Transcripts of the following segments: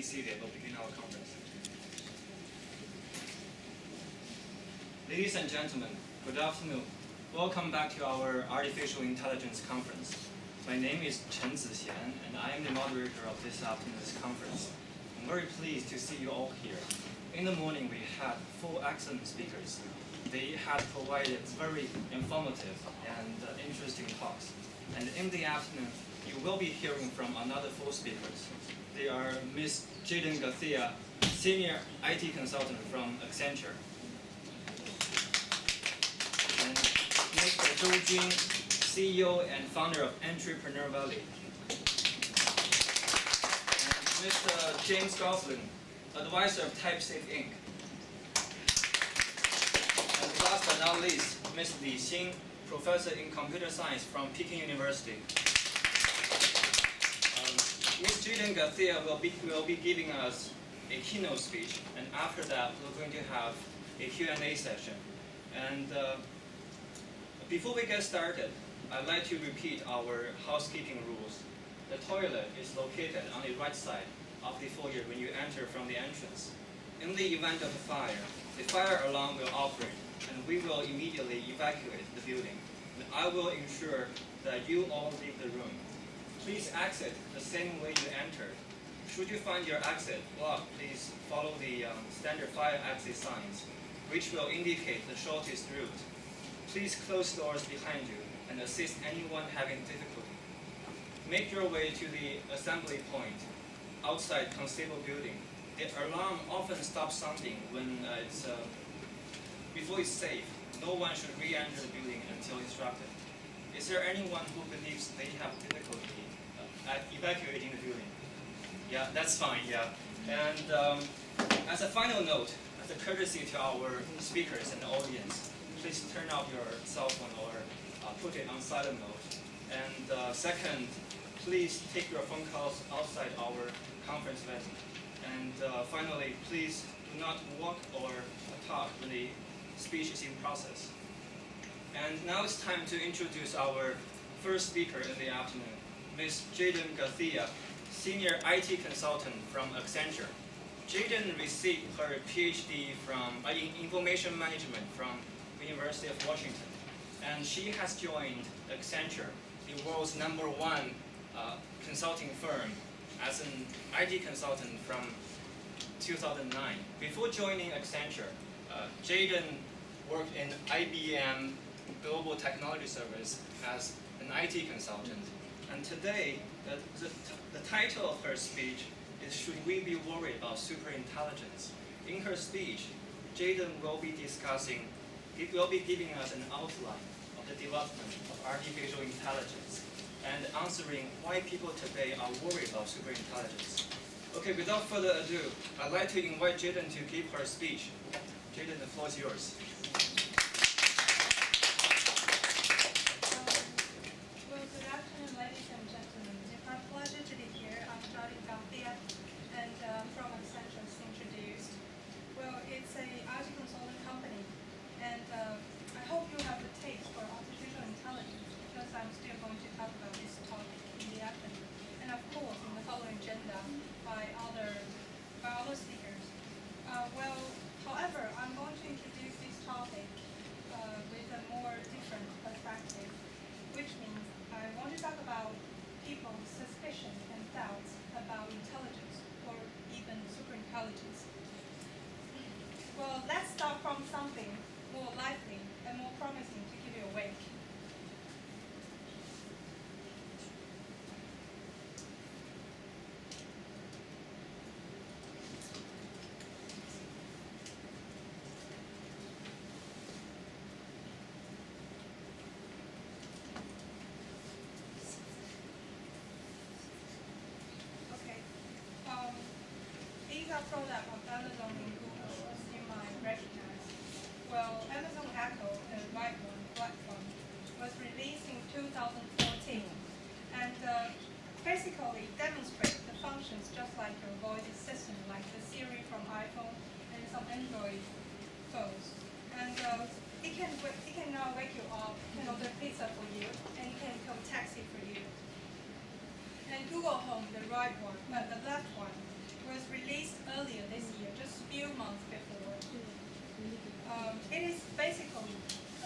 seated. We'll begin our conference. Ladies and gentlemen, good afternoon. Welcome back to our Artificial Intelligence Conference. My name is Chen Zixian, and I am the moderator of this afternoon's conference. I'm very pleased to see you all here. In the morning, we had 4 excellent speakers. They had provided very informative and interesting talks. And in the afternoon, you will be hearing from another 4 speakers. They are Ms. Jaden Garcia, Senior IT Consultant from Accenture, and Mr. Zhou Jun, CEO and founder of Entrepreneur Valley, and Mr. James Gosling, advisor of TypeSafe Inc. And last but not least, Ms. Li Xin, professor in computer science from Peking University. Ms. Jaden Garcia will be giving us a keynote speech, and after that, we're going to have a Q&A session. And before we get started, I'd like to repeat our housekeeping rules. The toilet is located on the right side of the foyer when you enter from the entrance. In the event of a fire, the fire alarm will operate, and we will immediately evacuate the building. And I will ensure that you all leave the room. Please exit the same way you entered. Should you find your exit blocked, please follow the standard fire exit signs, which will indicate the shortest route. Please close doors behind you and assist anyone having difficulty. Make your way to the assembly point outside Constable Building. The alarm often stops sounding when before it's safe. No one should re-enter the building until instructed. Is there anyone who believes they have difficulty at evacuating the building? Yeah, that's fine, yeah. And as a final note, as a courtesy to our speakers and the audience, please turn off your cell phone or put it on silent mode. And second, please take your phone calls outside our conference venue. And finally, please do not walk or talk when the speech is in process. And now it's time to introduce our first speaker in the afternoon, Ms. Jaden Garcia, Senior IT Consultant from Accenture. Jaden received her PhD in Information Management from the University of Washington, and she has joined Accenture, the world's #1 consulting firm, as an IT consultant from 2009. Before joining Accenture, Jaden worked in IBM Global Technology Service as an IT consultant. And today, the title of her speech is "Should We Be Worried About Superintelligence?" In her speech, Jaden will be giving us an outline of the development of artificial intelligence and answering why people today are worried about superintelligence. Okay, without further ado, I'd like to invite Jaden to give her speech. Jaden, the floor is yours. Well, good afternoon, ladies and gentlemen. It's my pleasure to be here. I'm Jaden Garcia, and from Accenture, as introduced. Well, it's a IT consulting company, and I hope you have the taste for artificial intelligence, because I'm still going to talk about this topic in the afternoon. And of course, in the following agenda by other speakers. However, I'm going to introduce this topic with a more different perspective, which means I want to talk about people's suspicions and doubts about intelligence, or even superintelligence. Well, let's start from something more lively and more promising to keep you awake. These are products of Amazon and Google, as you might recognize. Well, Amazon Echo, the Part1 platform, was released in 2014, and basically demonstrates the functions just like your voice assistant, like the Siri from iPhone and some Android phones. And it can now wake you up, can order pizza for you, and it can call taxi for you. And Google Home, the left one, was released earlier this year, just a few months before. It is basically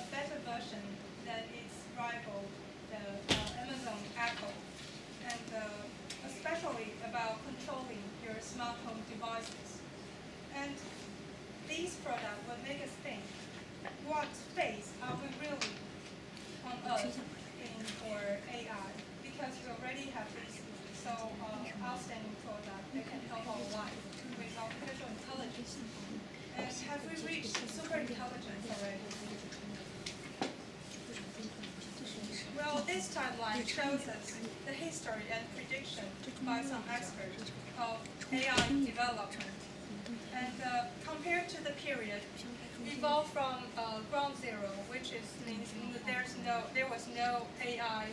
a better version than its rival, the Amazon Echo, and especially about controlling your smart home devices. And these products will make us think, what phase are we really on Earth in for AI? Because we already have these so outstanding products that can help our life with artificial intelligence. And have we reached super intelligence already? Well, this timeline shows us the history and prediction by some experts of AI development. And compared to the period, evolved from ground zero, which means there was no AI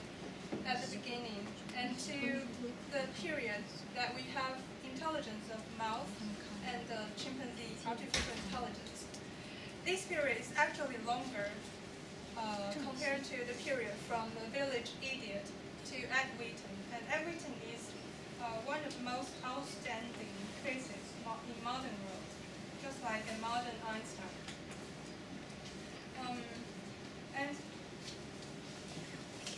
at the beginning, and to the period that we have intelligence of mouse and chimpanzee artificial intelligence. This period is actually longer compared to the period from the village idiot to Ed Wheaton. And Ed Wheaton is one of the most outstanding cases in modern world, just like a modern Einstein. And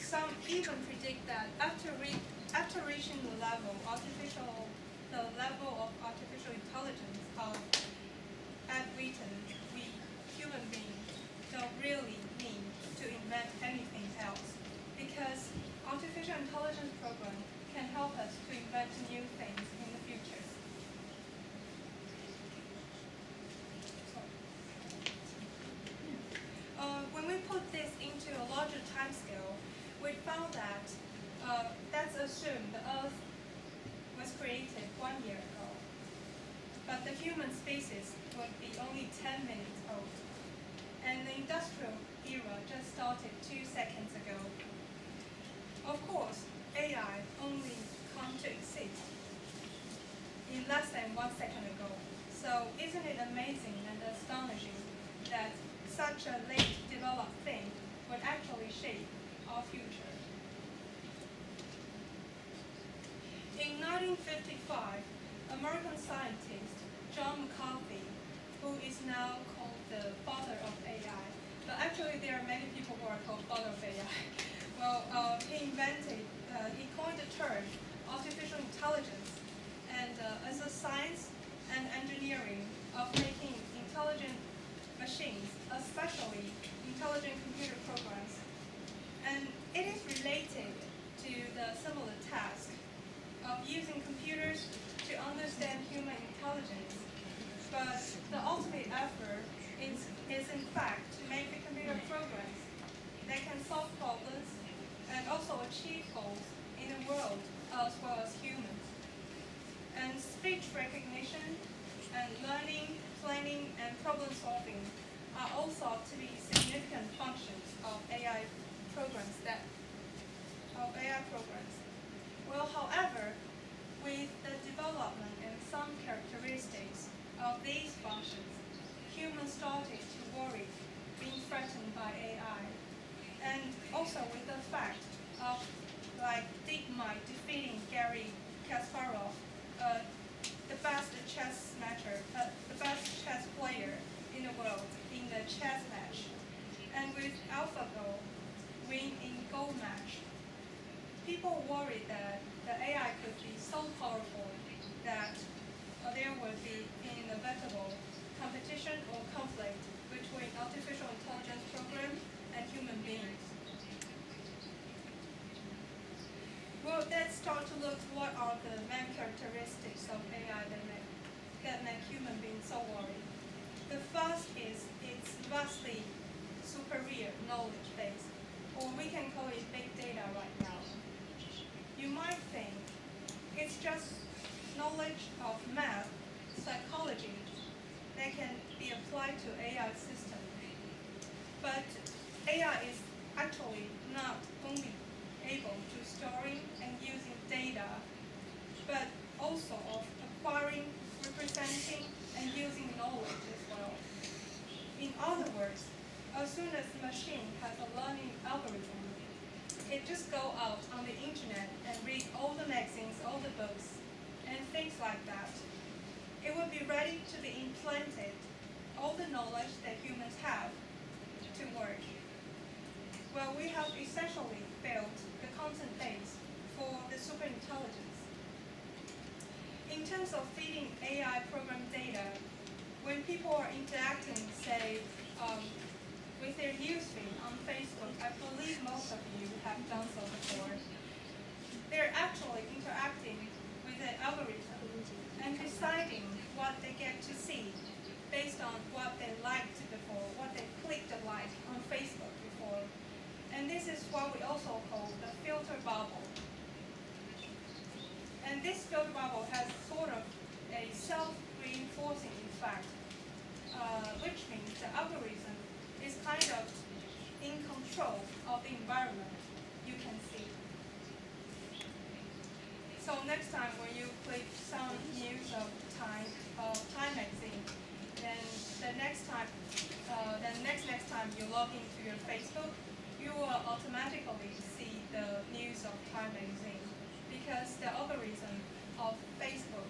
some even predict that after reaching the level of artificial intelligence of Ed Wheaton, we human beings don't really need to invent anything else, because artificial intelligence program can help us to invent new things in the future. When we put this into a larger time scale, we found that let's assume the Earth was created 1 year ago, but the human species would be only 10 minutes old, and the industrial era just started 2 seconds ago. Of course, AI only come to exist in less than 1 second ago. So isn't it amazing and astonishing that such a late developed thing would actually shape our future? In 1955, American scientist John McCarthy, who is now called the father of AI, but actually there are many people who are called father of AI. Well, he coined the term artificial intelligence, and as a science and engineering of making intelligent machines, especially intelligent computer programs. And it is related to the similar task of using computers to understand human intelligence. But the ultimate effort is in fact to make the computer programs that can solve problems and also achieve goals in the world as well as humans. And speech recognition and learning, planning, and problem solving are all thought to be significant functions of AI programs. Well, however, with the development and some characteristics of these functions, humans started to worry being threatened by AI. And also with the fact of DeepMind defeating Gary Kasparov, the best chess player in the world in the chess match, and with AlphaGo win in Go match. People worried that the AI could be so powerful that there would be inevitable competition or conflict between artificial intelligence program and human beings. Well, let's start to look what are the main characteristics of AI that make human beings so worried. The first is its vastly superior knowledge base, or we can call it big data right now. You might think it's just knowledge of math, psychology that can be applied to AI system. But AI is actually not only able to storing and using data, but also of acquiring, representing, and using knowledge as well. In other words, as soon as the machine has a learning algorithm, it just go out on the internet and read all the magazines, all the books, and things like that. It will be ready to be implanted all the knowledge that humans have to work. Well, we have essentially built the content base for the superintelligence. In terms of feeding AI program data, when people are interacting, say, with their newsfeed on Facebook, I believe most of you have done so before, they're actually interacting with the algorithm and deciding what they get to see based on what they liked before, what they clicked like on Facebook before. And this is what we also call the filter bubble. And this filter bubble has sort of a self-reinforcing effect, which means the algorithm is kind of in control of the environment you can see. So next time when you click some news of Time magazine, then the next time you log into your Facebook, you will automatically see the news of Time magazine because the algorithm of Facebook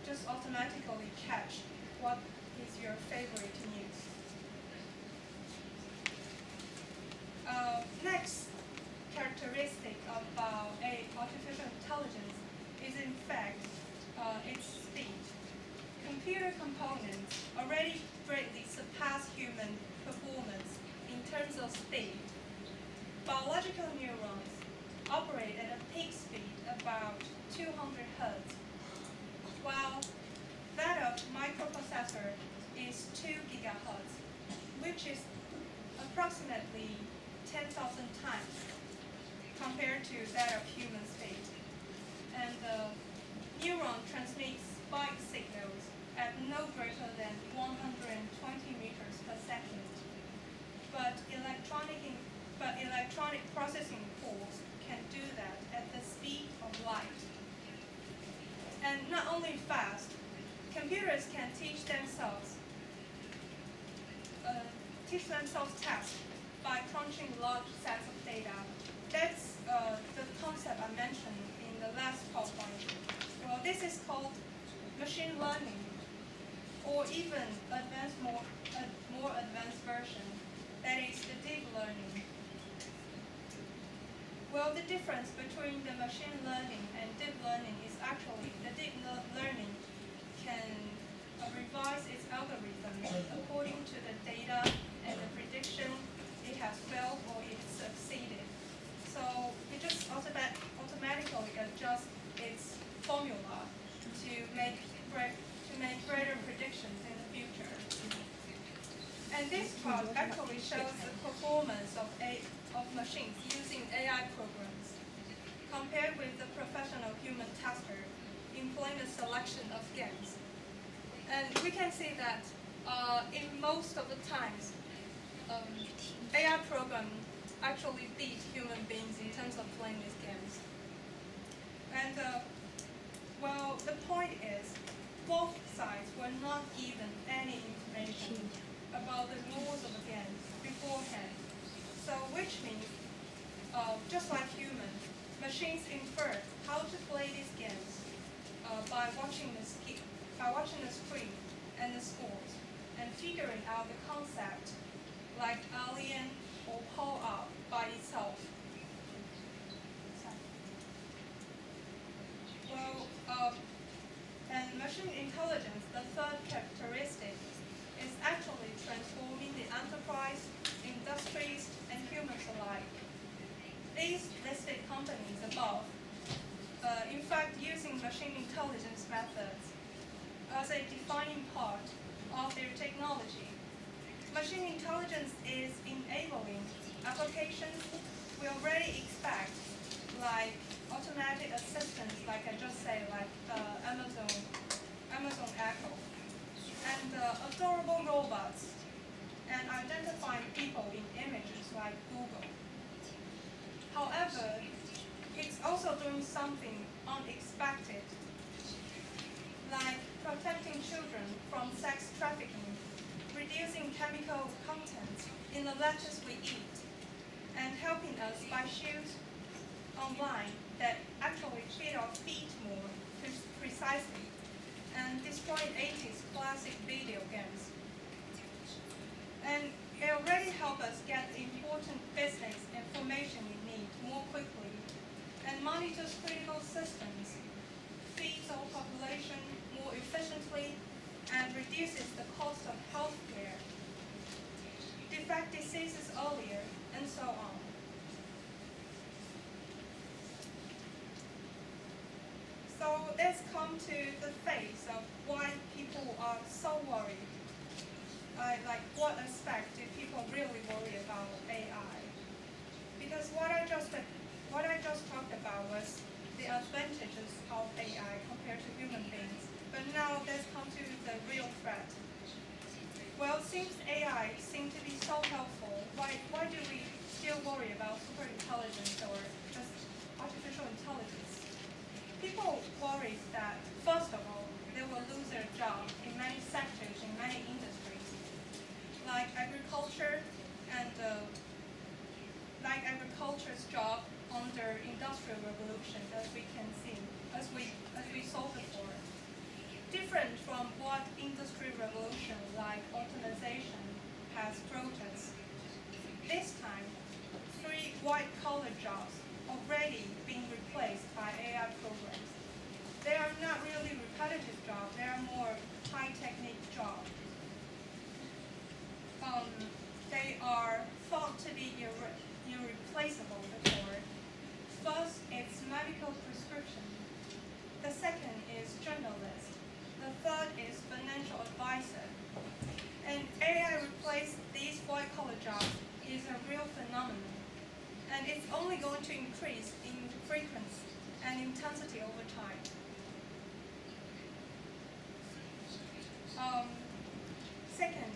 just automatically catch what is your favorite news. Next characteristic about artificial intelligence is in fact its speed. Computer components already greatly surpass human performance in terms of speed. Biological neurons operate at a peak speed about 200 Hz, while that of microprocessor is 2 GHz, which is approximately 10,000 times compared to that of human speed. And the neuron transmits spike signals at no greater than 120 meters per second. But electronic processing cores can do that at the speed of light. And not only fast, computers can teach themselves tasks by crunching large sets of data. That's the concept I mentioned in the last PowerPoint. Well, this is called machine learning, or even more advanced version, that is the deep learning. Well, the difference between the machine learning and deep learning is actually the deep learning can revise its algorithm according to the data and the prediction it has failed or it succeeded. So it just automatically adjusts its formula to make greater predictions in the future. And this chart actually shows the performance of machines using AI programs compared with the professional human tester employing a selection of games. And we can see that in most of the times, AI program actually beat human beings in terms of playing these games. And well, the point is, both sides were not given any information about the rules of the game beforehand. So, which means, just like humans, machines infer how to play these games by watching the screen and the scores, and figuring out the concept like alien or pull-up by itself. Well, and machine intelligence, the third characteristic, is actually transforming the enterprise, industries, and humans alike. These listed companies above, in fact, using machine intelligence methods as a defining part of their technology. Machine intelligence is enabling applications we already expect, like automatic assistants, like I just said, like Amazon Echo, and adorable robots, and identifying people in images like Google. However, it's also doing something unexpected, like protecting children from sex trafficking, reducing chemical content in the lettuce we eat, and helping us buy shoes online that actually fit our feet more precisely, and destroyed 80s classic video games. And it already helped us get important business information we need more quickly and monitors critical systems, feeds our population more efficiently, and reduces the cost of healthcare, detect diseases earlier, and so on. So let's come to the phase of why people are so worried. Like what aspect do people really worry about AI? Because what I just talked about was the advantages of AI compared to human beings. But now let's come to the real threat. Well, since AI seems to be so helpful, why do we still worry about super intelligence or just artificial intelligence? People worry that, first of all, they will lose their job in many sectors, in many industries, like agriculture and like agriculture's job under industrial revolution, as we can see, as we saw before. Different from what industry revolution like automation has brought us. This time, 3 white-collar jobs already being replaced by AI programs. They are not really repetitive jobs, they are more high-technique jobs. They are thought to be irreplaceable before. First, it's medical prescription. The second is journalist. The third is financial advisor. And AI replace these white-collar jobs is a real phenomenon. And it's only going to increase in frequency and intensity over time. Second,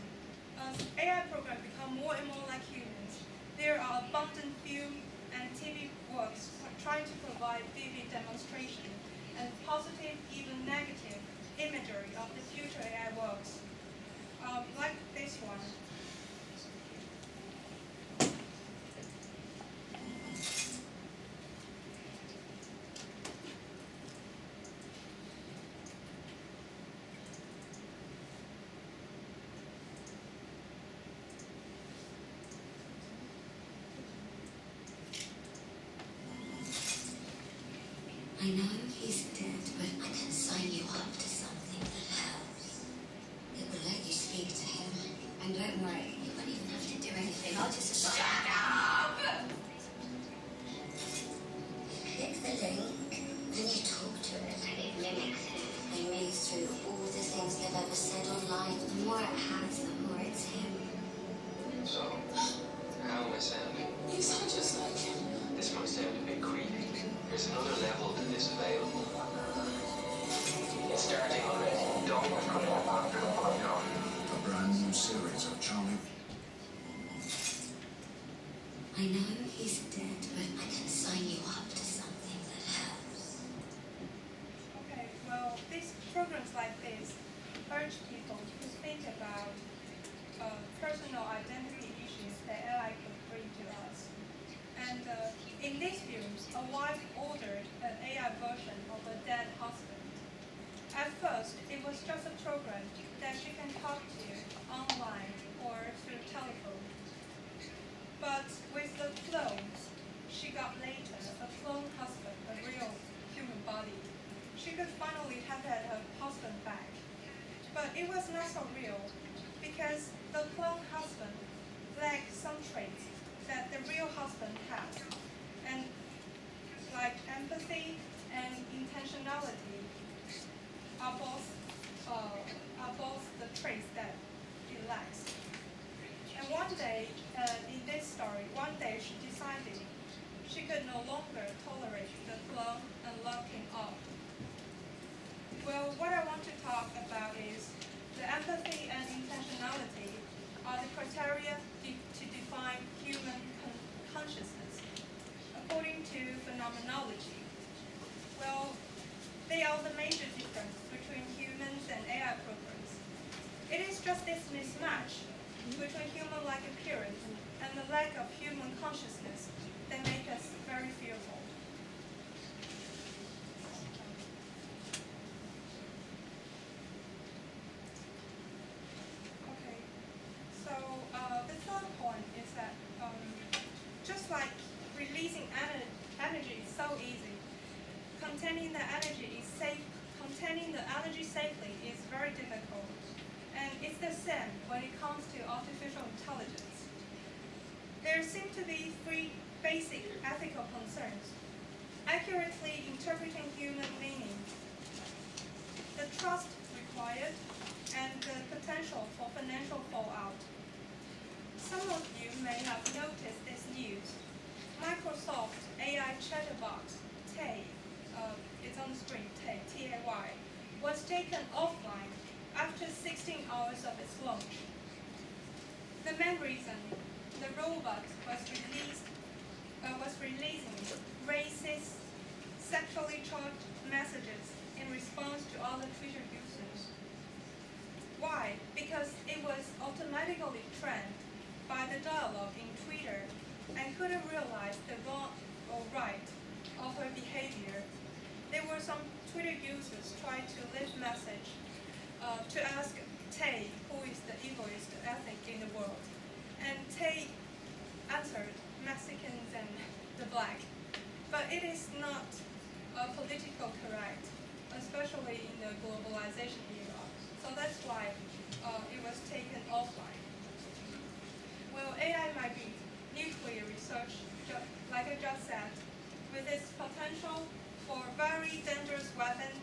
as AI programs become more and more like humans, there are abundant film and TV works trying to provide vivid demonstration and positive, even negative, imagery of the future AI works, like this one. I know he's dead, but I can sign you up to something that helps. It will let you speak to him. And don't worry, you won't even have to do anything. I'll just shut up! You click the link, then you talk to it, and it mimics him. And reads through all the things they've ever said online. The more it has, the more it's him. So, how am I sounding? You sound just like him. This might sound a bit creepy. There's another level to this available. It's starting already. Don't A brand new series of charming. I know he's dead, but I can sign you up to something that helps. Okay, well, these programs like this urge people to think about personal identity issues that AI could bring to us. And in these films, a wife ordered an AI version of a dead husband. At first, it was just a program that she can talk to online or through telephone. But with the clones she got later, a clone husband, a real human body, she could finally have had her husband back. But it was not so real, because the clone husband lacked some traits that the real husband has. And like empathy and intentionality are both the traits that it lacks. And one day, in this story, one day she decided she could no longer tolerate the clone and locked him up. Well, what I want to talk about is the empathy and intentionality are the criteria to define human consciousness, according to phenomenology. Well, they are the major difference between humans and AI programs. It is just this mismatch between human-like appearance and the lack of human consciousness that make us very fearful. just like releasing energy is so easy, containing the energy safely is very difficult. And it's the same when it comes to artificial intelligence. There seem to be three basic ethical concerns: accurately interpreting human meaning, the trust required, and the potential for financial fallout. Some of you may have noticed this news. Microsoft AI chatbot, Tay, it's on the screen, Tay, T-A-Y, was taken offline after 16 hours of its launch. The main reason the robot was releasing racist, sexually charged messages in response to other Twitter users. Why? Because it was automatically trained by the dialogue in Twitter and couldn't realize the wrong or right of her behavior. There were some Twitter users trying to leave message to ask Tay who is the evilest ethnic in the world. And Tay answered Mexicans and the black. But it is not political correct, especially in the globalization era. So that's why it was taken offline. Well, AI might be nuclear research, like I just said, with its potential for very dangerous weapon,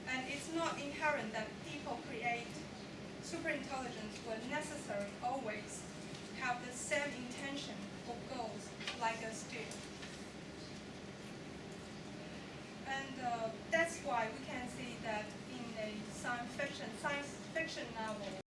and it's not inherent that people create superintelligence will necessarily always have the same intention or goals like us do. And that's why we can see that in a science fiction novel,